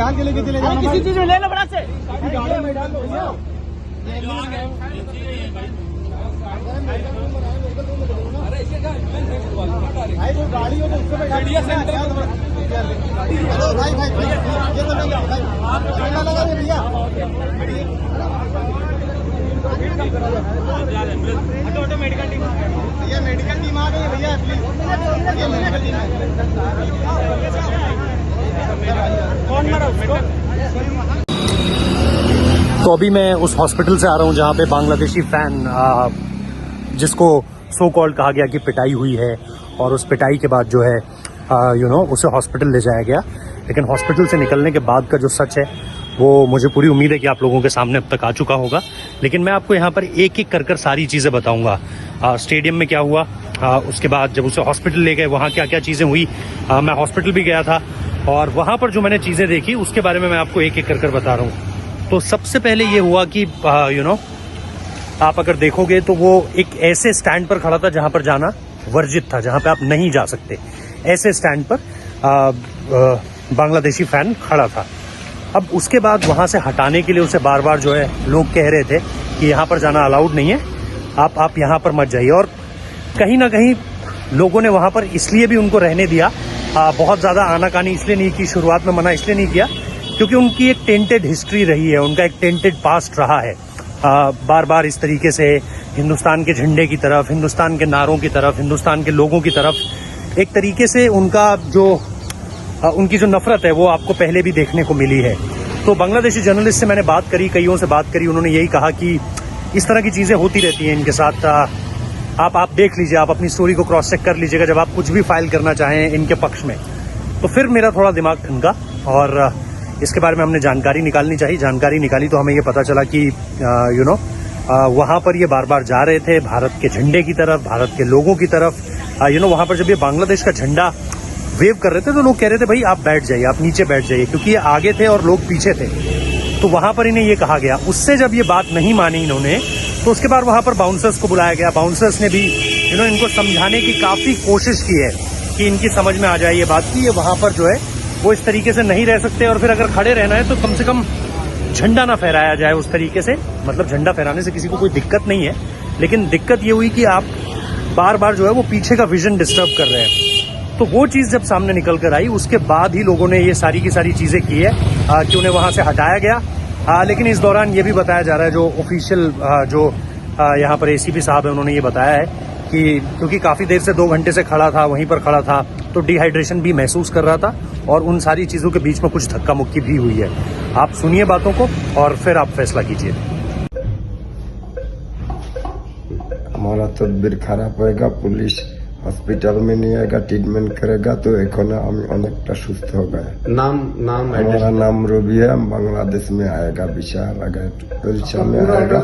निकाल के लेके चले जाओ, किसी चीज में ले लो बड़ा से। गाड़ी हो तो उसको बैठा दिया सेंटर। हेलो भाई भाई ये तो नहीं भाई लगा दे भैया। ऑटो मेडिकल टीम भैया, मेडिकल टीम आ गई है भैया प्लीज। ये मेडिकल टीम है। कौन मारा उसको? तो अभी मैं उस हॉस्पिटल से आ रहा हूँ जहाँ पे बांग्लादेशी फैन जिसको सो कॉल्ड कहा गया कि पिटाई हुई है, और उस पिटाई के बाद जो है उसे हॉस्पिटल ले जाया गया। लेकिन हॉस्पिटल से निकलने के बाद का जो सच है वो मुझे पूरी उम्मीद है कि आप लोगों के सामने अब तक आ चुका होगा। लेकिन मैं आपको यहाँ पर एक एक कर सारी चीज़ें बताऊँगा। स्टेडियम में क्या हुआ, उसके बाद जब उसे हॉस्पिटल ले गए वहाँ क्या क्या चीज़ें हुई। मैं हॉस्पिटल भी गया था और वहाँ पर जो मैंने चीज़ें देखी उसके बारे में मैं आपको एक एक कर बता रहा हूँ। तो सबसे पहले ये हुआ कि आप अगर देखोगे तो वो एक ऐसे स्टैंड पर खड़ा था जहाँ पर जाना वर्जित था, जहाँ पे आप नहीं जा सकते। ऐसे स्टैंड पर बांग्लादेशी फैन खड़ा था। अब उसके बाद वहाँ से हटाने के लिए उसे बार बार जो है लोग कह रहे थे कि यहाँ पर जाना अलाउड नहीं है, आप यहाँ पर मत जाइए। और कहीं ना कहीं लोगों ने वहाँ पर इसलिए भी उनको रहने दिया, बहुत ज़्यादा आनाकानी इसलिए नहीं की, शुरुआत में मना इसलिए नहीं किया क्योंकि उनकी एक टेंटेड हिस्ट्री रही है, उनका एक टेंटेड पास्ट रहा है। बार बार इस तरीके से हिंदुस्तान के झंडे की तरफ, हिंदुस्तान के नारों की तरफ, हिंदुस्तान के लोगों की तरफ एक तरीके से उनकी जो नफरत है वो आपको पहले भी देखने को मिली है। तो बांग्लादेशी जर्नलिस्ट से मैंने बात करी, कईयों से बात करी, उन्होंने यही कहा कि इस तरह की चीज़ें होती रहती हैं इनके साथ। आप देख लीजिए, आप अपनी स्टोरी को क्रॉस चेक कर लीजिएगा जब आप कुछ भी फाइल करना चाहें इनके पक्ष में। तो फिर मेरा थोड़ा दिमाग ठनका और इसके बारे में हमने जानकारी निकालनी चाहिए। जानकारी निकाली तो हमें ये पता चला कि वहाँ पर ये बार बार जा रहे थे भारत के झंडे की तरफ, भारत के लोगों की तरफ। वहाँ पर जब ये बांग्लादेश का झंडा वेव कर रहे थे तो लोग कह रहे थे भाई आप बैठ जाइए, आप नीचे बैठ जाइए, क्योंकि ये आगे थे और लोग पीछे थे। तो वहाँ पर इन्हें ये कहा गया। उससे जब ये बात नहीं मानी इन्होंने तो उसके बाद वहाँ पर बाउंसर्स को बुलाया गया। बाउंसर्स ने भी इनको समझाने की काफ़ी कोशिश की है कि इनकी समझ में आ जाए ये बात कि ये वहाँ पर जो है वो इस तरीके से नहीं रह सकते, और फिर अगर खड़े रहना है तो कम से कम झंडा ना फहराया जाए उस तरीके से। मतलब झंडा फहराने से किसी को कोई दिक्कत नहीं है, लेकिन दिक्कत ये हुई कि आप बार बार जो है वो पीछे का विजन डिस्टर्ब कर रहे हैं। तो वो चीज़ जब सामने निकल कर आई उसके बाद ही लोगों ने ये सारी की सारी चीज़ें की है कि उन्हें वहाँ से हटाया गया। लेकिन इस दौरान ये भी बताया जा रहा है, जो ऑफिशियल जो यहाँ पर एसीपी साहब है उन्होंने ये बताया है कि क्योंकि काफ़ी देर से 2 घंटे से खड़ा था, वहीं पर खड़ा था, तो डिहाइड्रेशन भी महसूस कर रहा था और उन सारी चीज़ों के बीच में कुछ धक्का मुक्की भी हुई है। आप सुनिए बातों को और फिर आप फैसला कीजिए। हमारा तदबीर खराब होएगा, पुलिस हॉस्पिटल में नहीं आएगा, ट्रीटमेंट करेगा, तो एखोना हम अनेकटा सुस्थ हो गए। नाम हमारा नाम रवि है, हम बांग्लादेश में आएगा, विशाल परीक्षा में आएगा।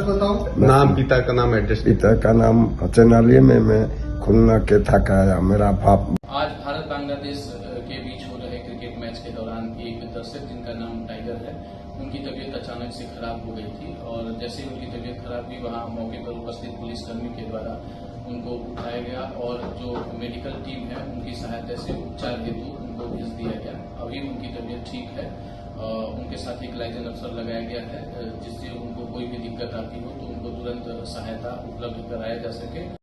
नाम पिता का नाम, एड्रेस? पिता का नाम हसन अली में, मैं खुलना के थका है मेरा बाप। आज भारत बांग्लादेश के बीच हो रहे क्रिकेट मैच के दौरान एक दर्शक जिनका नाम टाइगर है, उनकी तबीयत अचानक से खराब हो गई थी और जैसे उनकी तबीयत खराब हुई वहां मौके पर उपस्थित पुलिसकर्मी के द्वारा उनको उठाया गया और जो मेडिकल टीम है उनकी सहायता से उपचार हेतु उनको भेज दिया गया। अभी उनकी तबीयत ठीक है। उनके साथ एक लाइजन अफसर लगाया गया है जिससे उनको कोई भी दिक्कत आती हो तो उनको तुरंत सहायता उपलब्ध कराया जा सके।